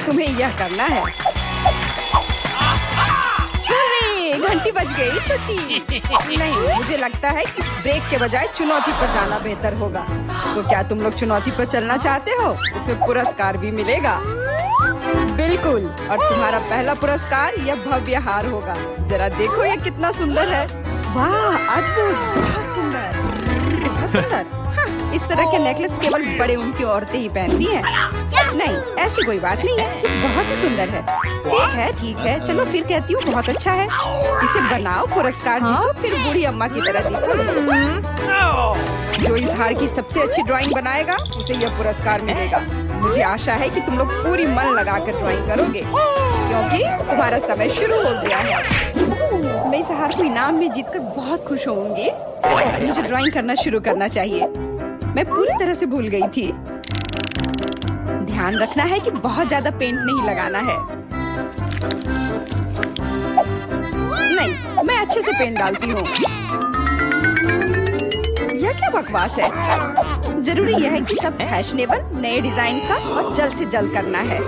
तुम्हें यह करना है। अरे घंटी बज गई, छुट्टी। नहीं, मुझे लगता है कि ब्रेक के बजाय चुनौती पर जाना बेहतर होगा। तो क्या तुम लोग चुनौती पर चलना चाहते हो? इसमें पुरस्कार भी मिलेगा। बिल्कुल, और तुम्हारा पहला पुरस्कार यह भव्य हार होगा। जरा देखो ये कितना सुंदर है। वाह, अद्भुत, बहुत सुंदर, बहुत सुंदर। हाँ, इस तरह के नेकलेस केवल बड़े उनकी औरतें ही पहनती हैं। नहीं, ऐसी कोई बात नहीं है, ये बहुत ही सुंदर है। ठीक है, चलो फिर कहती हूँ बहुत अच्छा है। इसे बनाओ, पुरस्कार जीतो, फिर बूढ़ी अम्मा की तरह दिखो। जो इस हार की सबसे अच्छी ड्राइंग बनाएगा उसे यह पुरस्कार मिलेगा। मुझे आशा है कि तुम लोग पूरी मन लगाकर ड्राइंग करोगे, क्योंकि तुम्हारा समय शुरू हो गया है। मैं इस हार को इनाम में जीतकर बहुत खुश होंगी। मुझे ड्राइंग करना शुरू करना चाहिए। मैं पूरी तरह से भूल गई थी। ध्यान रखना है कि बहुत ज्यादा पेंट नहीं लगाना है। नहीं, मैं अच्छे से पेंट डालती हूँ। यह क्या बकवास है? जरूरी यह है कि सब फैशनेबल नए डिजाइन का और जल्द से जल्द करना है।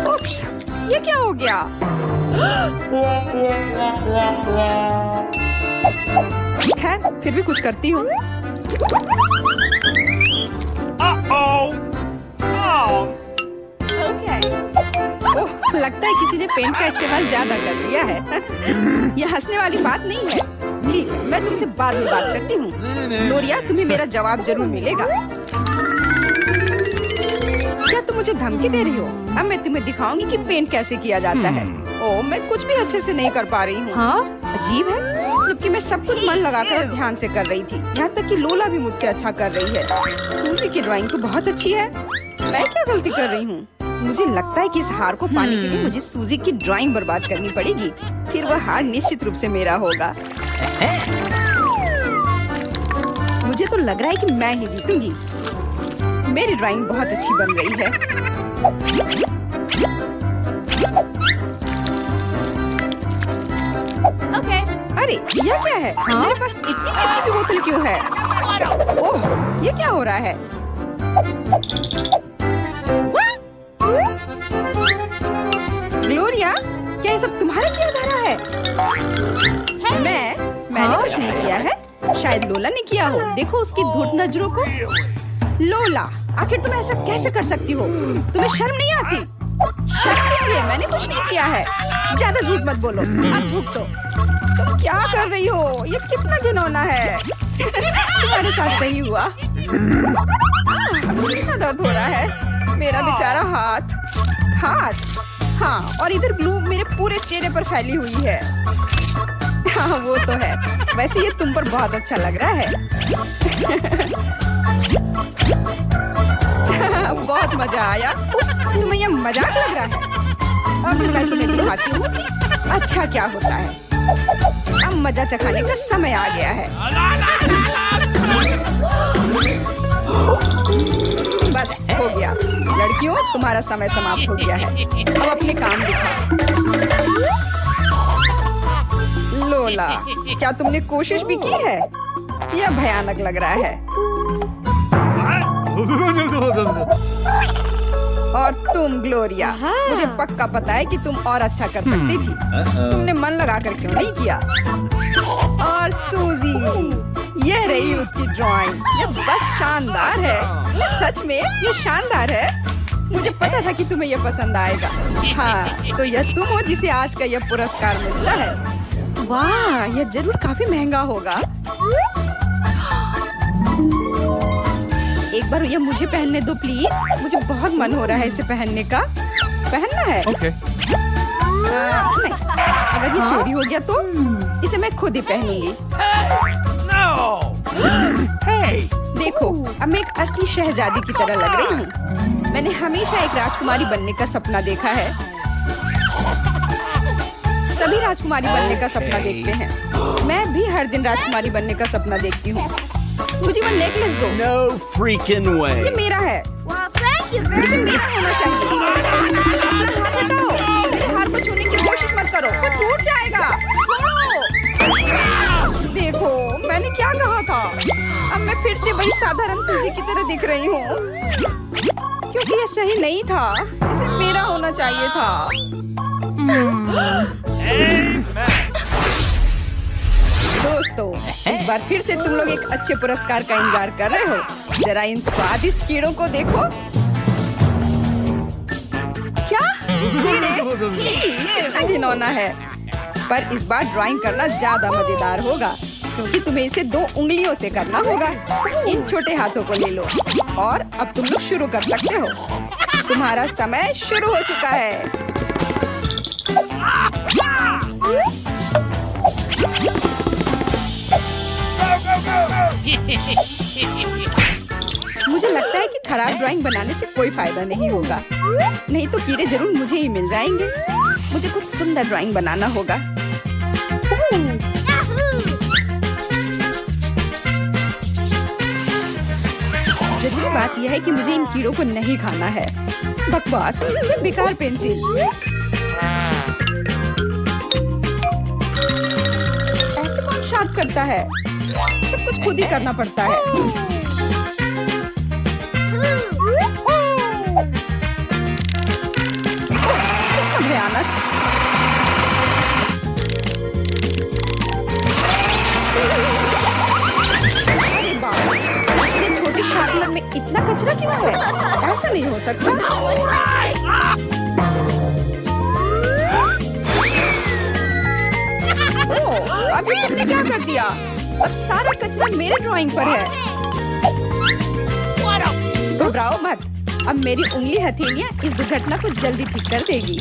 उप्स, ये क्या हो गया? खैर, फिर भी कुछ करती हूँ। ओह, लगता है किसी ने पेंट का इस्तेमाल ज्यादा कर लिया है। यह हंसने वाली बात नहीं है। ठीक है, मैं तुमसे बाद में बात करती हूँ। ग्लोरिया, तुम्हें मेरा जवाब जरूर मिलेगा। क्या तुम मुझे धमकी दे रही हो? अब मैं तुम्हें दिखाऊंगी कि पेंट कैसे किया जाता है। ओह, मैं कुछ भी अच्छे से नहीं कर पा रही हूँ। हाँ? अजीब है, जबकि मैं सब कुछ मन लगाकर ध्यान से कर रही थी। यहाँ तक कि लोला भी मुझसे अच्छा कर रही है। सूजी की ड्राइंग तो बहुत अच्छी है। मैं क्या गलती कर रही हूँ? मुझे लगता है कि इस हार को पाने के लिए मुझे सूजी की ड्राइंग बर्बाद करनी पड़ेगी। फिर वह हार निश्चित रूप से मेरा होगा। मुझे तो लग रहा है कि मैं ही जीतूंगी। मेरी ड्राइंग बहुत अच्छी बन रही है। अरे, यह क्या है? मेरे पास इतनी चिपचिपी बोतल क्यों है? ओह, ये क्या हो रहा है? ग्लोरिया, क्या ये सब तुम्हारा किया धरा है? मैंने कुछ नहीं किया है। शायद लोला ने किया हो। देखो उसकी धूर्त नजरों को। लोला, आखिर तुम ऐसा कैसे कर सकती हो? तुम्हें शर्म नहीं आती? शर्म इसलिए मैंने कुछ नहीं किया है। ज्यादा झूठ मत बोलो। अब भूख तो। तुम क्या कर रही हो? ये कितना घिनौना है। तुम्हारे साथ सही हुआ। कितना दर्द हो रहा है। मेरा बेचारा हाथ। हाँ, और इधर ग्लू मेरे पूरे चेहरे पर फैली हुई है। हाँ, वो तो है। वैसे ये तुम पर बहुत अच्छा लग रहा है। बहुत मजा आया। तुम्हें यह मजाक लग रहा है? और मैं तुम्हें दिखाती हूँ कि अच्छा क्या होता है। अब मजा चखाने का समय आ गया है। बस हो गया। लड़कियों, तुम्हारा समय समाप्त हो गया है। अब अपने काम दिखाओ। लोला, क्या तुमने कोशिश भी की है? यह भयानक लग रहा है। और तुम ग्लोरिया, मुझे पक्का पता है कि तुम और अच्छा कर सकती थी। तुमने मन लगाकर क्यों नहीं किया? और सूजी, ये रही उसकी ड्राइंग। ये बस शानदार है। सच में ये शानदार है। मुझे पता था कि तुम्हें यह पसंद आएगा। हाँ, तो यह तुम हो जिसे आज का यह पुरस्कार मिलता है। वाह, यह जरूर काफी महंगा होगा। एक बार यह मुझे पहनने दो प्लीज। मुझे बहुत मन हो रहा है इसे पहनने का। पहनना है? Okay. नहीं, अगर ये चोरी हो गया तो इसे मैं खुद ही पहनूंगी। देखो, अब मैं एक असली शहजादी की तरह लग रही हूँ। मैंने हमेशा एक राजकुमारी बनने का सपना देखा है। सभी राजकुमारी बनने का सपना देखते हैं। मैं भी हर दिन राजकुमारी बनने का सपना देखती हूँ। मुझे वो नेकलेस दो। No freaking way. ये मेरा है। इसे मेरा होना चाहिए। अपना हाथ हटाओ। मेरे हार को छूने की कोशिश मत करो, वो टूट जाएगा। छोड़ो। देखो, मैंने क्या कहा था। अब मैं फिर से वही साधारण सूजी की तरह दिख रही हूँ। क्योंकि ये सही नहीं था। इसे मेरा होना चाहिए था। दोस्तों, इस बार फिर से तुम लोग एक अच्छे पुरस्कार का इंतजार कर रहे हो। जरा इन स्वादिष्ट कीड़ों को देखो। क्या कीड़े? कितना घिनौना है। पर इस बार ड्राइंग करना ज्यादा मजेदार होगा, क्योंकि तुम्हें इसे 2 उंगलियों से करना होगा। इन छोटे हाथों को ले लो और अब तुम लोग शुरू कर सकते हो। तुम्हारा समय शुरू हो चुका है। मुझे लगता है कि खराब ड्राइंग बनाने से कोई फायदा नहीं होगा। नहीं तो कीड़े जरूर मुझे ही मिल जाएंगे। मुझे कुछ सुंदर ड्राइंग बनाना होगा। जरूरी बात यह है कि मुझे इन कीड़ों को नहीं खाना है। बकवास, ये बेकार पेंसिल। ऐसे कौन शार्प करता है? सब कुछ खुद ही करना पड़ता है। भयानक। अरे बाप रे, ये छोटे शार्पनर में इतना कचरा क्यों है? ऐसा नहीं हो सकता। ओह, अभी तुमने क्या कर दिया? अब सारा कचरा मेरे ड्राइंग पर है। घबराओ मत, अब मेरी उंगली हथेलियां इस दुर्घटना को जल्दी ठीक कर देगी।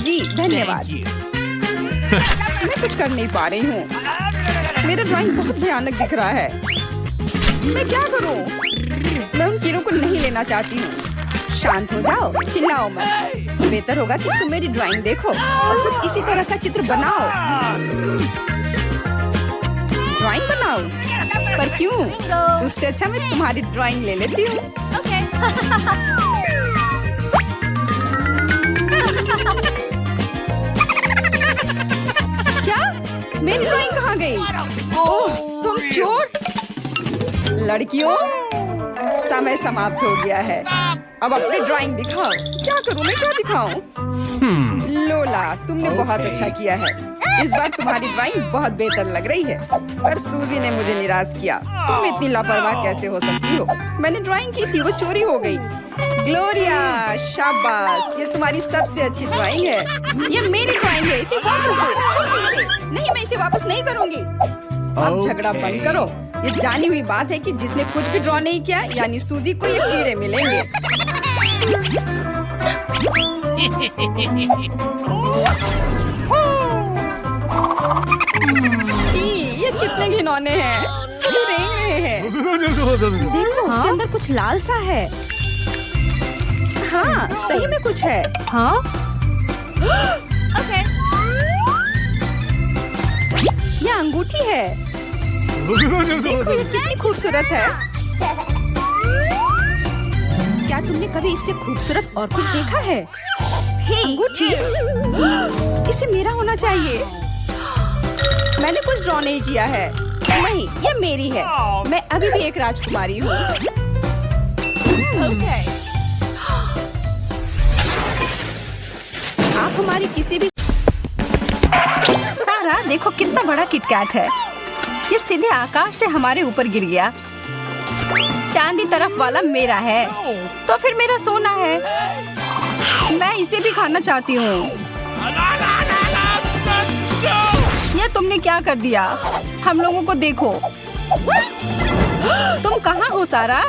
जी धन्यवाद। मैं कुछ कर नहीं पा रही हूँ। मेरा ड्राइंग बहुत भयानक दिख रहा है। मैं क्या करूँ? मैं उन कीड़ों को नहीं लेना चाहती हूँ। शांत हो जाओ, चिल्लाओ मत। बेहतर होगा कि तुम मेरी ड्राइंग देखो और कुछ इसी तरह का चित्र बनाओ। ड्राइंग बनाओ? पर क्यों? उससे अच्छा मैं तुम्हारी ड्राइंग ले लेती हूँ। क्या? मेरी ड्राइंग कहाँ गई? ओह, तुम चोर! लड़कियों, समय समाप्त हो गया है। अब अपनी ड्राइंग दिखाओ। क्या करूँ मैं? क्या दिखाऊं? लोला, तुमने बहुत अच्छा किया है। इस बार तुम्हारी ड्राइंग बहुत बेहतर लग रही है। पर सूजी ने मुझे निराश किया। तुम इतनी लापरवाह कैसे हो सकती हो? मैंने ड्राइंग की थी, वो चोरी हो गई। ग्लोरिया, शाबाश, ये तुम्हारी सबसे अच्छी ड्राइंग है। ये मेरी ड्राइंग है, इसे वापस दो। छोड़ो इसे। नहीं, मैं इसे वापस नहीं करूँगी। अब झगड़ा बंद करो। ये जानी हुई बात है कि जिसने कुछ भी ड्रॉ नहीं किया, यानी सूजी को ये कीड़े मिलेंगे। ये कितने घिनौने हैं। सभी रेंग रहे हैं। देखो, उसके अंदर कुछ लाल सा है। हाँ, सही में कुछ है। हाँ? ये अंगूठी है। देखो, ये कितनी खूबसूरत है। क्या तुमने कभी इससे खूबसूरत और कुछ देखा है? अंगूठी? इसे मेरा होना चाहिए। मैंने कुछ ड्रॉ नहीं किया है। नहीं, ये मेरी है। मैं अभी भी एक राजकुमारी हूँ। आप हमारी किसी भी... सारा, देखो कितना बड़ा किटकैट है। ये सीधे आकाश से हमारे ऊपर गिर गया। चांदी तरफ वाला मेरा है, तो फिर मेरा सोना है। मैं इसे भी खाना चाहती हूँ। ये तुमने क्या कर दिया? हम लोगों को देखो। तुम कहाँ हो सारा?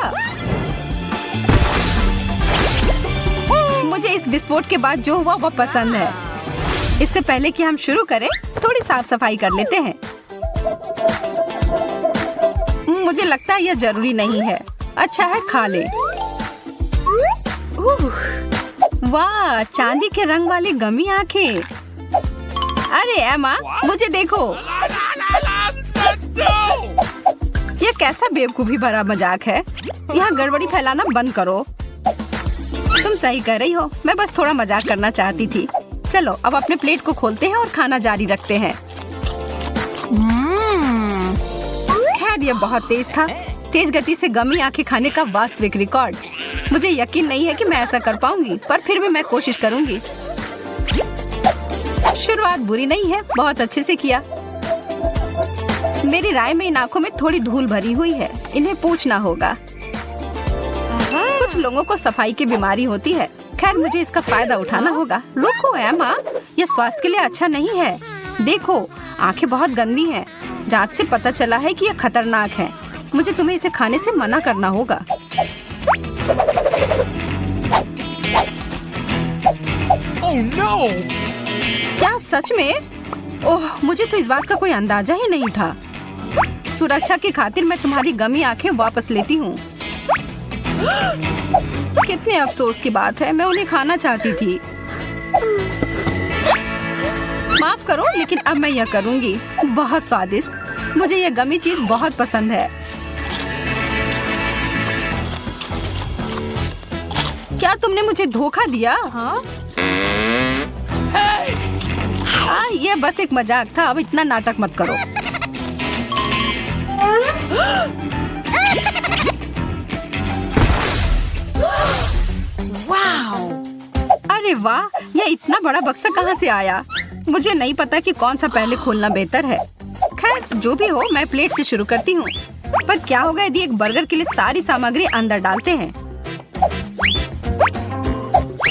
मुझे इस विस्फोट के बाद जो हुआ वो पसंद है। इससे पहले कि हम शुरू करें, थोड़ी साफ सफाई कर लेते हैं। मुझे लगता है यह जरूरी नहीं है। अच्छा है, खा ले। वाह, चांदी के रंग वाली गमी आंखें। अरे एमा, मुझे देखो। यह कैसा बेवकूफी भरा मजाक है। यहाँ गड़बड़ी फैलाना बंद करो। तुम सही कर रही हो, मैं बस थोड़ा मजाक करना चाहती थी। चलो अब अपने प्लेट को खोलते हैं और खाना जारी रखते हैं। खैर, यह बहुत तेज था। तेज गति से गमी आंखें खाने का वास्तविक रिकॉर्ड। मुझे यकीन नहीं है कि मैं ऐसा कर पाऊंगी, पर फिर भी मैं कोशिश करूंगी। शुरुआत बुरी नहीं है, बहुत अच्छे से किया। मेरी राय में इन आंखों में थोड़ी धूल भरी हुई है, इन्हें पूछना होगा। कुछ लोगों को सफाई की बीमारी होती है। खैर मुझे इसका फायदा उठाना होगा। रुको एमा, यह स्वास्थ्य के लिए अच्छा नहीं है। देखो आंखें बहुत गंदी हैं। जांच से पता चला है कि यह खतरनाक है। मुझे तुम्हें इसे खाने से मना करना होगा। Oh no! क्या सच में? ओह, मुझे तो इस बात का कोई अंदाजा ही नहीं था। सुरक्षा की खातिर मैं तुम्हारी गमी आंखें वापस लेती हूँ। कितने अफसोस की बात है, मैं उन्हें खाना चाहती थी। माफ करो, लेकिन अब मैं यह करूँगी। बहुत स्वादिष्ट। मुझे यह गमी चीज बहुत पसंद है। क्या तुमने मुझे धोखा दिया? हाँ? यह बस एक मजाक था। अब इतना नाटक मत करो। वाओ! अरे वाह, यह इतना बड़ा बक्सा कहाँ से आया? मुझे नहीं पता कि कौन सा पहले खोलना बेहतर है। खैर जो भी हो, मैं प्लेट से शुरू करती हूँ। पर क्या होगा यदि एक बर्गर के लिए सारी सामग्री अंदर डालते हैं?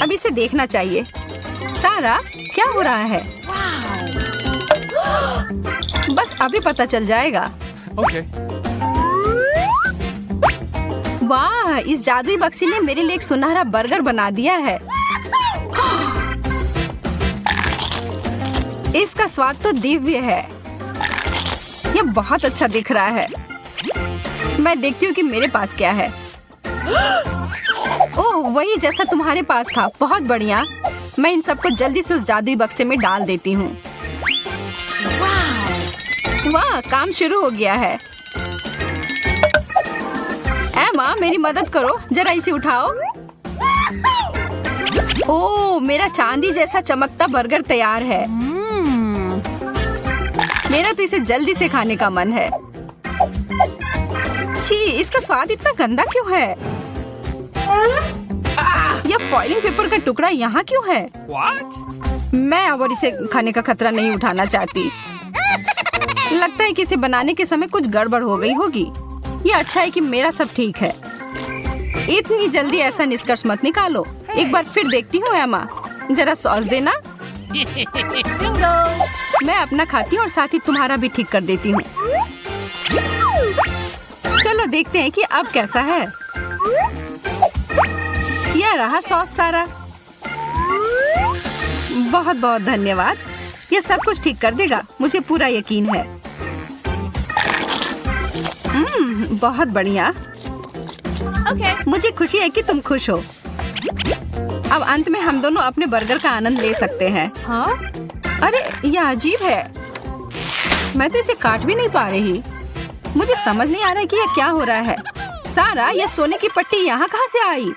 अब इसे देखना चाहिए। सारा, क्या हो रहा है? बस अभी पता चल जाएगा। Okay. वाह, इस जादुई बक्से ने मेरे लिए एक सुनहरा बर्गर बना दिया है। इसका स्वाद तो दिव्य है। यह बहुत अच्छा दिख रहा है। मैं देखती हूँ कि मेरे पास क्या है। ओह, वही जैसा तुम्हारे पास था। बहुत बढ़िया। मैं इन सबको जल्दी से उस जादुई बक्से में डाल देती हूँ। वाह, काम शुरू हो गया है। एमा, मेरी मदद करो, जरा इसे उठाओ। ओह, मेरा चांदी जैसा चमकता बर्गर तैयार है। मेरा तो इसे जल्दी से खाने का मन है। छी, इसका स्वाद इतना गंदा क्यों है? यह फॉइलिंग पेपर का टुकड़ा यहाँ क्यों है? What? मैं अब और इसे खाने का खतरा नहीं उठाना चाहती। लगता है कि इसे बनाने के समय कुछ गड़बड़ हो गई होगी। ये अच्छा है कि मेरा सब ठीक है। इतनी जल्दी ऐसा निष्कर्ष मत निकालो। एक बार फिर देखती हूँ एमा, जरा सॉस देना। मैं अपना खाती हूँ और साथ ही तुम्हारा भी ठीक कर देती हूँ। चलो देखते हैं कि अब कैसा है। यह रहा सॉस सारा। बहुत बहुत धन्यवाद। यह सब कुछ ठीक कर देगा, मुझे पूरा यकीन है। बहुत बढ़िया। मुझे खुशी है कि तुम खुश हो। अब अंत में हम दोनों अपने बर्गर का आनंद ले सकते हैं। हाँ? अरे यह अजीब है। मैं तो इसे काट भी नहीं पा रही। मुझे समझ नहीं आ रहा है कि यह क्या हो रहा है। सारा, यह सोने की पट्टी यहाँ कहाँ से आई?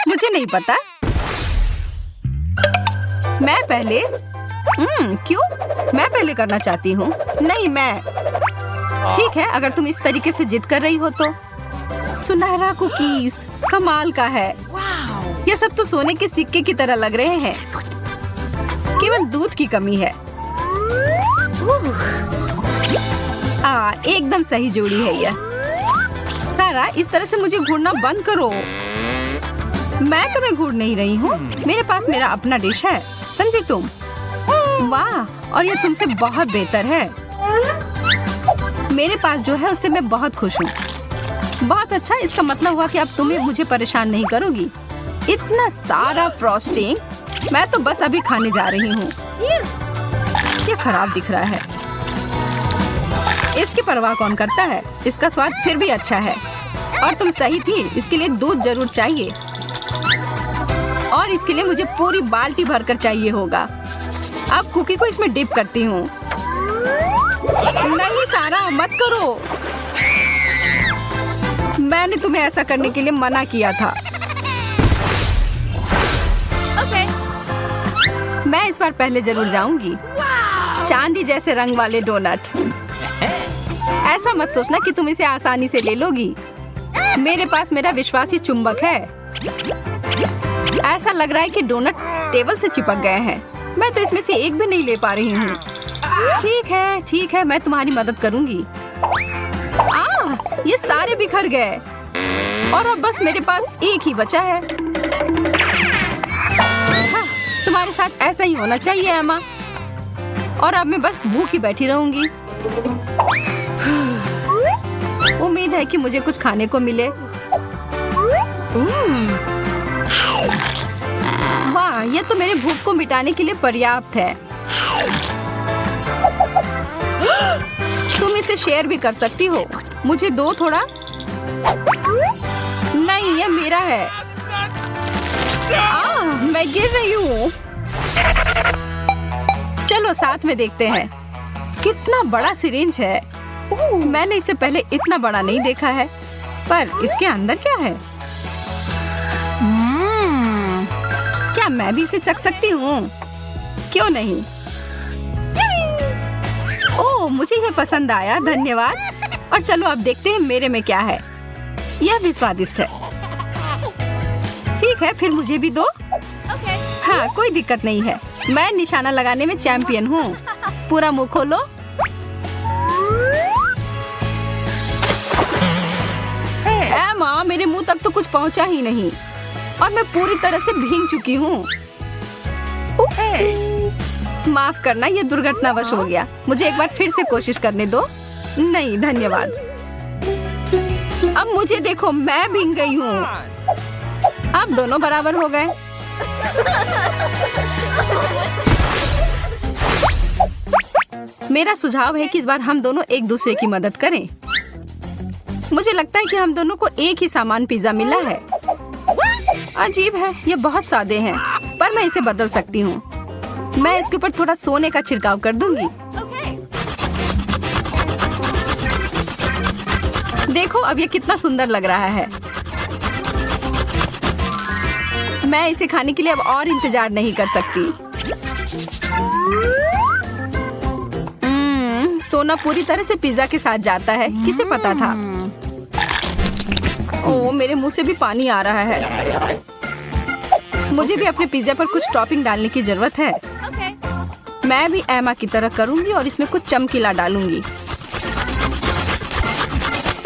मुझे नहीं पता। मैं पहले? क्यों? मैं पहले करना चाहती हूँ। नहीं, मैं। ठीक है, अगर तुम इस तरीके से जिद कर रही हो तो। सुनहरा कुकीज, कमाल का है। ये सब तो सोने के सिक्के की तरह लग रहे हैं। केवल दूध की कमी है। एकदम सही जोड़ी है यह। सारा, इस तरह से मुझे घूरना बंद करो। मैं तुम्हें घूर नहीं रही हूँ। मेरे पास मेरा अपना डिश है, समझे तुम? वाह, और यह तुमसे बहुत बेहतर है। मेरे पास जो है उससे मैं बहुत खुश हूँ। बहुत अच्छा, इसका मतलब हुआ कि अब तुम्हें मुझे परेशान नहीं करोगी। इतना सारा फ्रॉस्टिंग, मैं तो बस अभी खाने जा रही हूँ। ये खराब दिख रहा है। इसकी परवाह कौन करता है? इसका स्वाद फिर भी अच्छा है। और तुम सही थी, इसके लिए दूध जरूर चाहिए। और इसके लिए मुझे पूरी बाल्टी भरकर चाहिए होगा। अब कुकी को इसमें डिप करती हूँ। नहीं सारा, मत करो। मैंने तुम्हें ऐसा करने के लिए मना किया था। मैं इस बार पहले जरूर जाऊंगी। चांदी जैसे रंग वाले डोनट। ऐसा मत सोचना कि तुम इसे आसानी से ले लोगी। मेरे पास मेरा विश्वासी चुंबक है। ऐसा लग रहा है कि डोनट टेबल से चिपक गए हैं। मैं तो इसमें से एक भी नहीं ले पा रही हूँ। ठीक है, मैं तुम्हारी मदद करूँगी। ये सारे बिखर गए और अब बस मेरे पास एक ही बचा है। हाँ, तुम्हारे साथ ऐसा ही होना चाहिए एमा। और अब मैं बस भूखी बैठी रहूंगी। उम्मीद है कि मुझे कुछ खाने को मिले। वाह, ये तो मेरे भूख को मिटाने के लिए पर्याप्त है। तुम इसे शेयर भी कर सकती हो। मुझे दो थोड़ा। नहीं, ये मेरा है। मैं गिर रही हूँ। चलो साथ में देखते हैं। कितना बड़ा सिरिंज है। मैंने इसे पहले इतना बड़ा नहीं देखा है। पर इसके अंदर क्या है? क्या मैं भी इसे चख सकती हूँ? क्यों नहीं? ओह, मुझे ये पसंद आया, धन्यवाद। और चलो अब देखते हैं मेरे में क्या है। यह भी स्वादिष्ट है। ठीक है, फिर मुझे भी दो। हाँ, कोई दिक्कत नहीं है। मैं निशाना लगाने में चैंपियन हूँ। पूरा मुंह खोलो। एमा, मेरे मुंह तक तो कुछ पहुँचा ही नहीं और मैं पूरी तरह से भीग चुकी हूँ। माफ करना, ये दुर्घटनावश हो गया। मुझे एक बार फिर से कोशिश करने दो। नहीं, धन्यवाद। अब मुझे देखो, मैं भीग गई हूँ। अब दोनों बराबर हो गए। मेरा सुझाव है कि इस बार हम दोनों एक दूसरे की मदद करें। मुझे लगता है कि हम दोनों को एक ही सामान पिज्जा मिला है। अजीब है, ये बहुत सादे हैं, पर मैं इसे बदल सकती हूँ। मैं इसके ऊपर थोड़ा सोने का छिड़काव कर दूंगी। देखो, अब ये कितना सुंदर लग रहा है। मैं इसे खाने के लिए अब और इंतजार नहीं कर सकती। सोना पूरी तरह से पिज्जा के साथ जाता है। किसे पता था? ओह, मेरे मुंह से भी पानी आ रहा है। मुझे भी अपने पिज्जा पर कुछ टॉपिंग डालने की जरूरत है। मैं भी एमा की तरह करूंगी और इसमें कुछ चमकीला डालूंगी।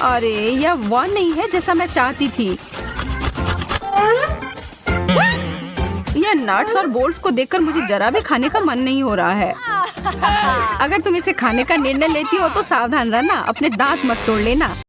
अरे, यह वह नहीं है जैसा मैं चाहती थी। यह नट्स और बोल्ट्स को देखकर मुझे जरा भी खाने का मन नहीं हो रहा है। अगर तुम इसे खाने का निर्णय लेती हो तो सावधान रहना, अपने दांत मत तोड़ लेना।